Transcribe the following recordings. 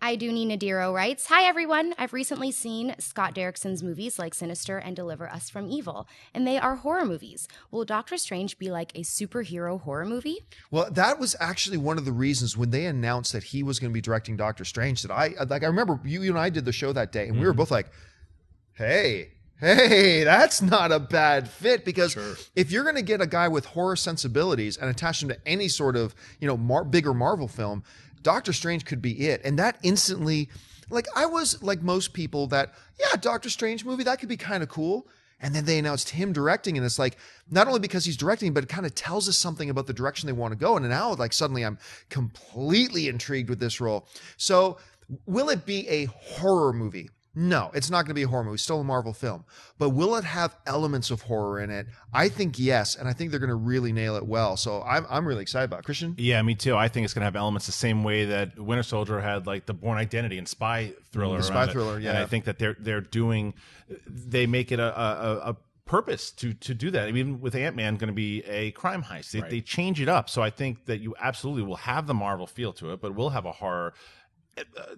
Aidouni Nadiro writes, "Hi everyone, I've recently seen Scott Derrickson's movies like Sinister and Deliver Us from Evil, and they are horror movies. Will Doctor Strange be like a superhero horror movie?" Well, that was actually one of the reasons when they announced that he was going to be directing Doctor Strange that I remember you and I did the show that day and we were both like, hey, that's not a bad fit, because if you're going to get a guy with horror sensibilities and attach him to any sort of, bigger Marvel film, Doctor Strange could be it. And that instantly, I was like most people that, Doctor Strange movie, that could be kind of cool. And then they announced him directing, and it's like, not only because he's directing, but it kind of tells us something about the direction they want to go. And now, suddenly I'm completely intrigued with this role. So will it be a horror movie? No, it's not going to be a horror movie. It's still a Marvel film. But will it have elements of horror in it? I think yes, and I think they're going to really nail it well. So I'm really excited about it. Christian? Yeah, me too. I think it's going to have elements the same way that Winter Soldier had the Bourne Identity and spy thriller. The spy thriller, yeah. And I think that they make it a purpose to do that. I mean, with Ant-Man going to be a crime heist. They change it up. So I think that you absolutely will have the Marvel feel to it, but we'll have a horror.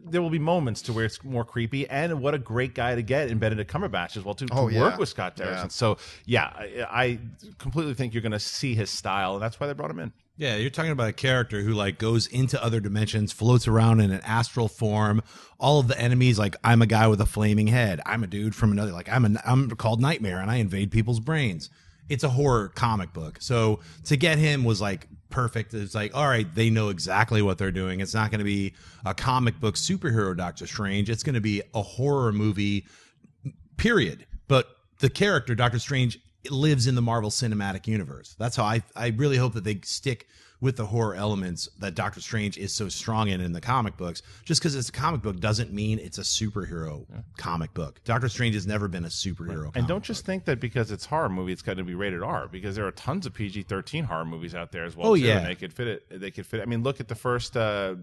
There will be moments to where it's more creepy, and what a great guy to get in Benedict Cumberbatch as well to work with Scott Derrickson. Yeah. So I completely think you're going to see his style, and that's why they brought him in. Yeah, you're talking about a character who goes into other dimensions, floats around in an astral form. All of the enemies, I'm a guy with a flaming head. I'm a dude from another. I'm called Nightmare, and I invade people's brains. It's a horror comic book, so to get him was perfect. It's all right, they know exactly what they're doing. It's not going to be a comic book superhero Doctor Strange. It's going to be a horror movie, period. But the character Doctor Strange lives in the Marvel Cinematic Universe. That's how I really hope that they stick with the horror elements that Doctor Strange is so strong in the comic books. Just because it's a comic book doesn't mean it's a superhero comic book. Doctor Strange has never been a superhero And don't just think that because it's horror movie, it's going to be rated R, because there are tons of PG-13 horror movies out there as well. Oh, too, yeah. And they could fit it. I mean, look at the first, oh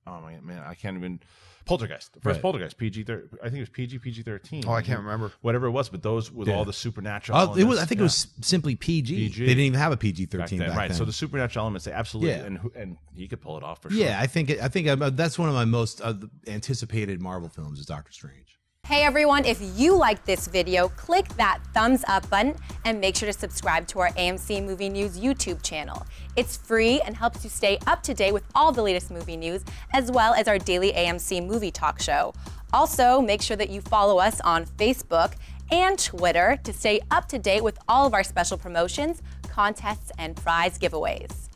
my man, I can't even... Poltergeist. The first Poltergeist, I think it was PG-13. Oh, I can't remember. Whatever it was, but those with all the supernatural elements. It was. I think it was simply PG. They didn't even have a PG-13 back then. Right. So the supernatural elements, they absolutely, and he could pull it off for sure. Yeah, I think that's one of my most anticipated Marvel films is Doctor Strange. Hey everyone, if you liked this video, click that thumbs up button and make sure to subscribe to our AMC Movie News YouTube channel. It's free and helps you stay up to date with all the latest movie news, as well as our daily AMC movie talk show. Also, make sure that you follow us on Facebook and Twitter to stay up to date with all of our special promotions, contests, and prize giveaways.